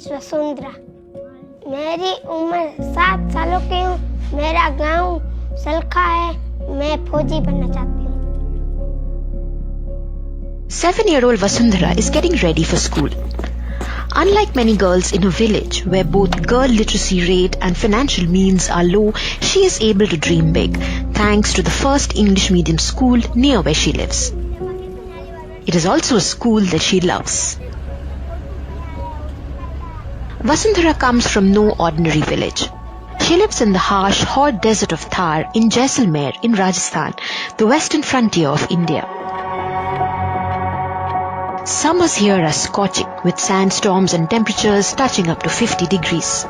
is Vasundhara. मेरी उम्र 7 सालों की हूँ. मेरा गांव सलखा है. मैं फौजी बनना चाहती हूँ. 7-year-old Vasundhara is getting ready for school. Unlike many girls in a village where both girl literacy rate and financial means are low, she is able to dream big thanks to the first English medium school near where she lives. It is also a school that she loves. Vasundhara comes from no ordinary village. She lives in the harsh, hot desert of Thar in Jaisalmer in Rajasthan, the western frontier of India. Summers here are scorching with sandstorms and temperatures touching up to 50 degrees.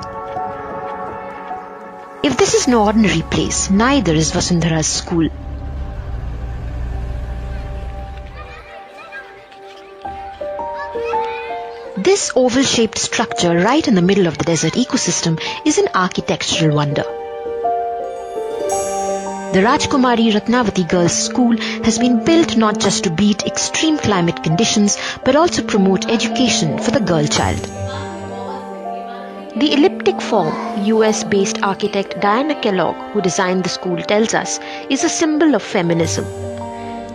If this is no ordinary place, neither is Vasundhara's school. This oval-shaped structure right in the middle of the desert ecosystem is an architectural wonder. The Rajkumari Ratnawati Girls' School has been built not just to beat extreme climate conditions but also promote education for the girl child. The elliptic form, US-based architect Diana Kellogg, who designed the school, tells us is a symbol of feminism.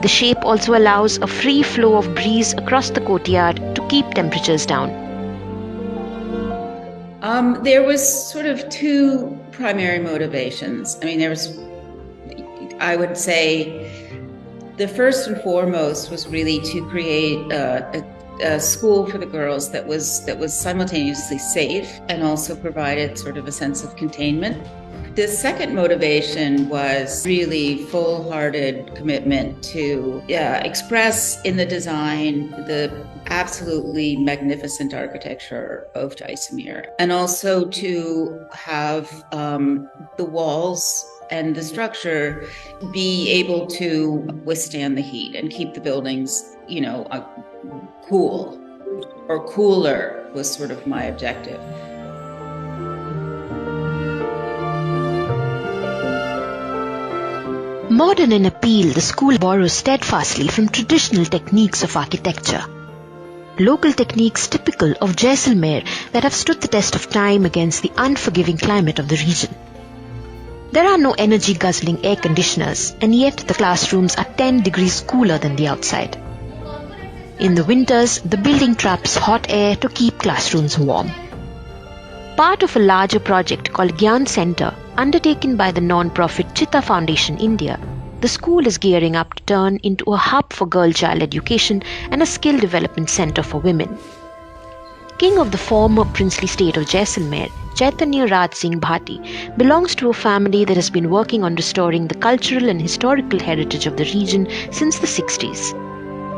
The shape also allows a free flow of breeze across the courtyard to keep temperatures down. There was sort of two primary motivations. I would say the first and foremost was really to create a school for the girls that was simultaneously safe and also provided sort of a sense of containment. The second motivation was really full-hearted commitment to express in the design the absolutely magnificent architecture of Jaisalmer, and also to have the walls and the structure be able to withstand the heat and keep the buildings, cool or cooler was sort of my objective. Modern in appeal, the school borrows steadfastly from traditional techniques of architecture. Local techniques typical of Jaisalmer that have stood the test of time against the unforgiving climate of the region. There are no energy-guzzling air conditioners, and yet the classrooms are 10 degrees cooler than the outside. In the winters, the building traps hot air to keep classrooms warm. Part of a larger project called Gyan Center, undertaken by the non-profit Chitta Foundation India, the school is gearing up to turn into a hub for girl-child education and a skill development center for women. King of the former princely state of Jaisalmer, Chaitanya Raj Singh Bhati, belongs to a family that has been working on restoring the cultural and historical heritage of the region since the 60s.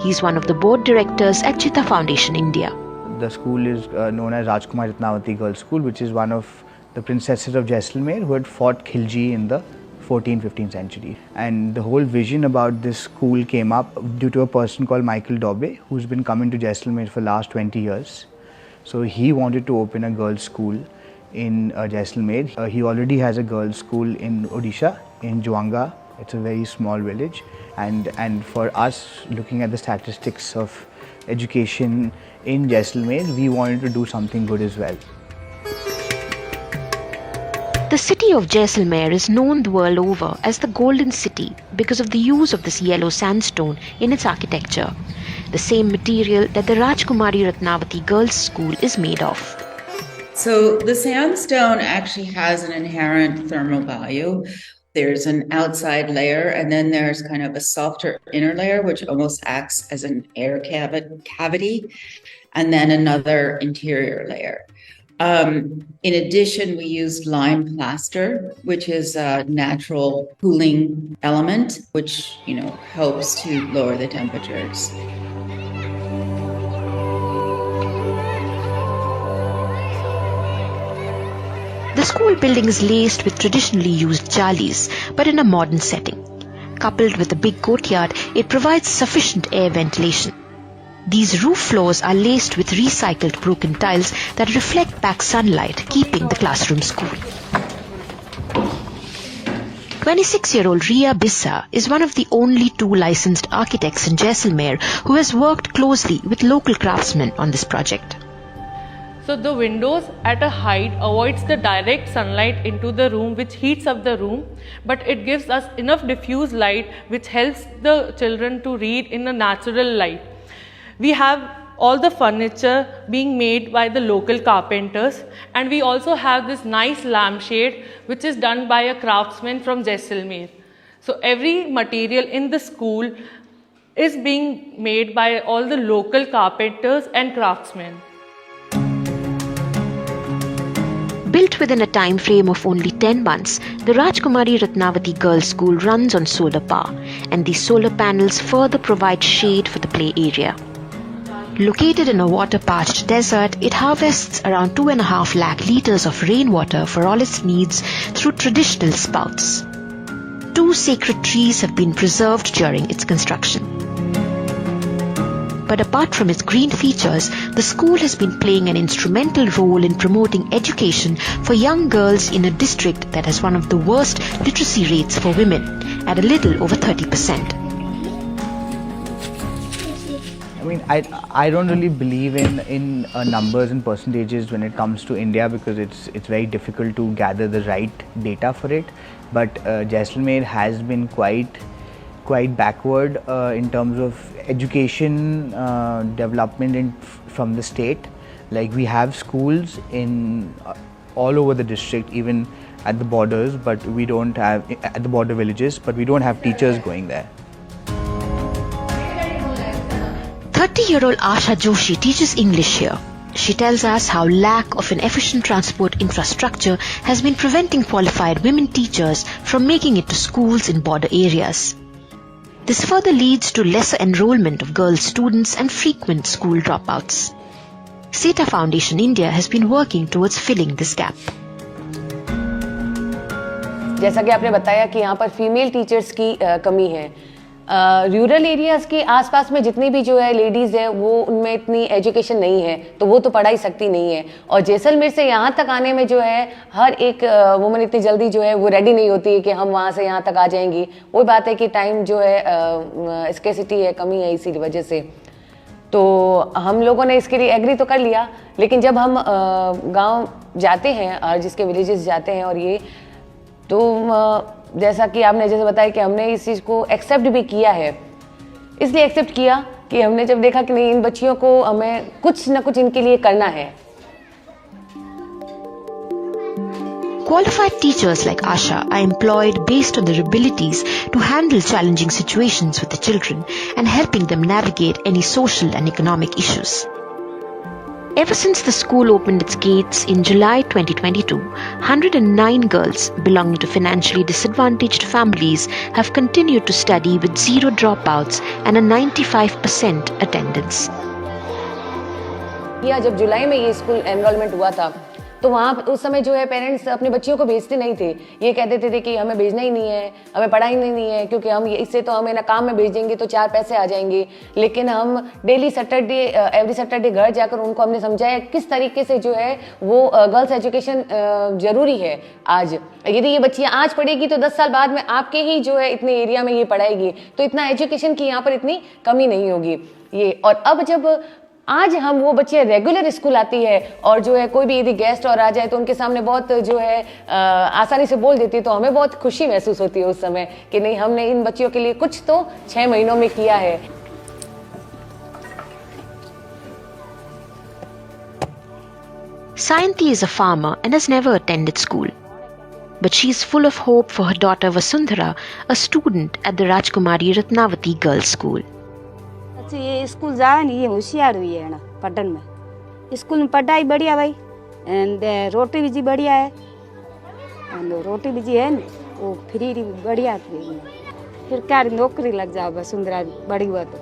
He is one of the board directors at Chitta Foundation India. The school is known as Rajkumari Ratnawati Girls' School, which is one of the princesses of Jaisalmer who had fought Khilji in the 14th-15th century. And the whole vision about this school came up due to a person called Michael Dobe, who's been coming to Jaisalmer for the last 20 years. So he wanted to open a girls' school in Jaisalmer. He already has a girls' school in Odisha, in Juanga. It's a very small village. And for us, looking at the statistics of education in Jaisalmer, we wanted to do something good as well. The city of Jaisalmer is known the world over as the Golden City because of the use of this yellow sandstone in its architecture, the same material that the Rajkumari Ratnawati Girls' School is made of. So the sandstone actually has an inherent thermal value. There's an outside layer, and then there's kind of a softer inner layer, which almost acts as an air cavity, and then another interior layer. In addition, we used lime plaster, which is a natural cooling element, which, helps to lower the temperatures. The school building is laced with traditionally used jalis, but in a modern setting. Coupled with a big courtyard, it provides sufficient air ventilation. These roof floors are laced with recycled broken tiles that reflect back sunlight, keeping the classrooms cool. 26-year-old Ria Bissa is one of the only 2 licensed architects in Jaisalmer who has worked closely with local craftsmen on this project. So the windows at a height avoids the direct sunlight into the room, which heats up the room, but it gives us enough diffuse light which helps the children to read in a natural light. We have all the furniture being made by the local carpenters, and we also have this nice lampshade which is done by a craftsman from Jaisalmer. So every material in the school is being made by all the local carpenters and craftsmen. Built within a time frame of only 10 months, the Rajkumari Ratnawati Girls' School runs on solar power, and these solar panels further provide shade for the play area. Located in a water-parched desert, it harvests around 2.5 lakh litres of rainwater for all its needs through traditional spouts. 2 sacred trees have been preserved during its construction. But apart from its green features, the school has been playing an instrumental role in promoting education for young girls in a district that has one of the worst literacy rates for women, at a little over 30%. I mean, I don't really believe in numbers and percentages when it comes to India, because it's very difficult to gather the right data for it. But Jaisalmer has been quite backward in terms of education development from the state. Like, we have schools in all over the district, even at the borders, but we don't have at the border villages, but we don't have teachers going there. 30-year-old Asha Joshi teaches English here. She tells us how lack of an efficient transport infrastructure has been preventing qualified women teachers from making it to schools in border areas. This further leads to lesser enrollment of girl students and frequent school dropouts. SETA Foundation India has been working towards filling this gap. जैसा कि आपने बताया कि यहाँ पर female teachers की कमी है. रूरल एरियाज़ के आसपास में जितनी भी जो है लेडीज़ है, वो उनमें इतनी एजुकेशन नहीं है, तो वो तो पढ़ाई सकती नहीं है. और जैसलमेर से यहाँ तक आने में जो है हर एक वुमन इतनी जल्दी जो है वो रेडी नहीं होती है कि हम वहाँ से यहाँ तक आ जाएंगी. वही बात है कि टाइम जो है स्केसिटी है, कमी है, इसी वजह से. तो हम लोगों ने इसके लिए एग्री तो कर लिया, लेकिन जब हम गाँव जाते हैं और जिसके विलेजेस जाते हैं और ये, तो जैसा कि आपने जैसे बताया कि हमने इस चीज़ को एक्सेप्ट भी किया है. इसलिए एक्सेप्ट किया कि हमने जब देखा कि नहीं, इन बच्चियों को हमें कुछ ना कुछ इनके लिए करना है. Qualified teachers like Asha are employed based on their abilities to handle challenging situations with the children and helping them navigate any social and economic issues. Ever since the school opened its gates in July 2022, 109 girls belonging to financially disadvantaged families have continued to study with 0 dropouts and a 95% attendance. जब जुलाई में ये school enrolment हुआ था, तो वहाँ उस समय जो है पेरेंट्स अपने बच्चियों को भेजते नहीं थे. ये कहते थे कि हमें भेजना ही नहीं है, हमें पढ़ाई नहीं है, क्योंकि हम इससे तो हमें ना काम में भेज देंगे तो 4 पैसे आ जाएंगे. लेकिन हम डेली सैटरडे एवरी सैटरडे घर जाकर उनको हमने समझाया किस तरीके से जो है वो गर्ल्स एजुकेशन ज़रूरी है. आज यदि ये बच्चियाँ आज पढ़ेगी तो 10 साल बाद में आपके ही जो है इतने एरिया में ये पढ़ाएगी, तो इतना एजुकेशन की यहाँ पर इतनी कमी नहीं होगी. ये और अब जब आज हम वो बच्चे रेगुलर स्कूल आती है और जो है कोई भी यदि गेस्ट और आ जाए तो उनके सामने बहुत जो है आसानी से बोल देती है, तो हमें बहुत खुशी महसूस होती है उस समय कि नहीं, हमने इन बच्चियों के लिए कुछ तो 6 महीनों में किया है. Sayanti is a farmer and has never attended school. But she is full of hope for her daughter Vasundhara, a student at the Rajkumari Ratnawati Girls' School. ये स्कूल जाए नहीं, ये होशियार हुई है ना पढ़ने में. स्कूल में पढ़ाई बढ़िया भाई, एंड रोटी भी जी बढ़िया है, एंड रोटी भी जी है ना वो फ्री बढ़िया थी. फिर क्या नौकरी लग जाओ वसुंधरा बड़ी हुआ तो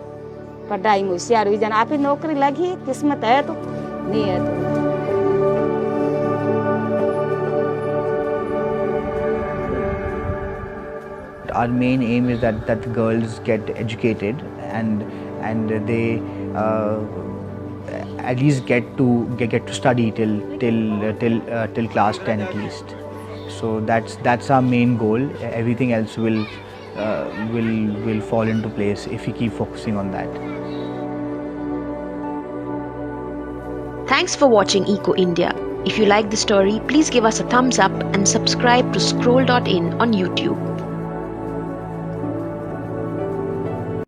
पढ़ाई में होशियार हुई जाना. आप ही नौकरी लगी, किस्मत है तो, नहीं है तो. Our main aim is that the girls get educated and they at least get to study till class 10 at least. So that's our main goal. Everything else will fall into place if we keep focusing on that. Thanks for watching Eco India. If you like the story, please give us a thumbs up and subscribe to Scroll.in on YouTube.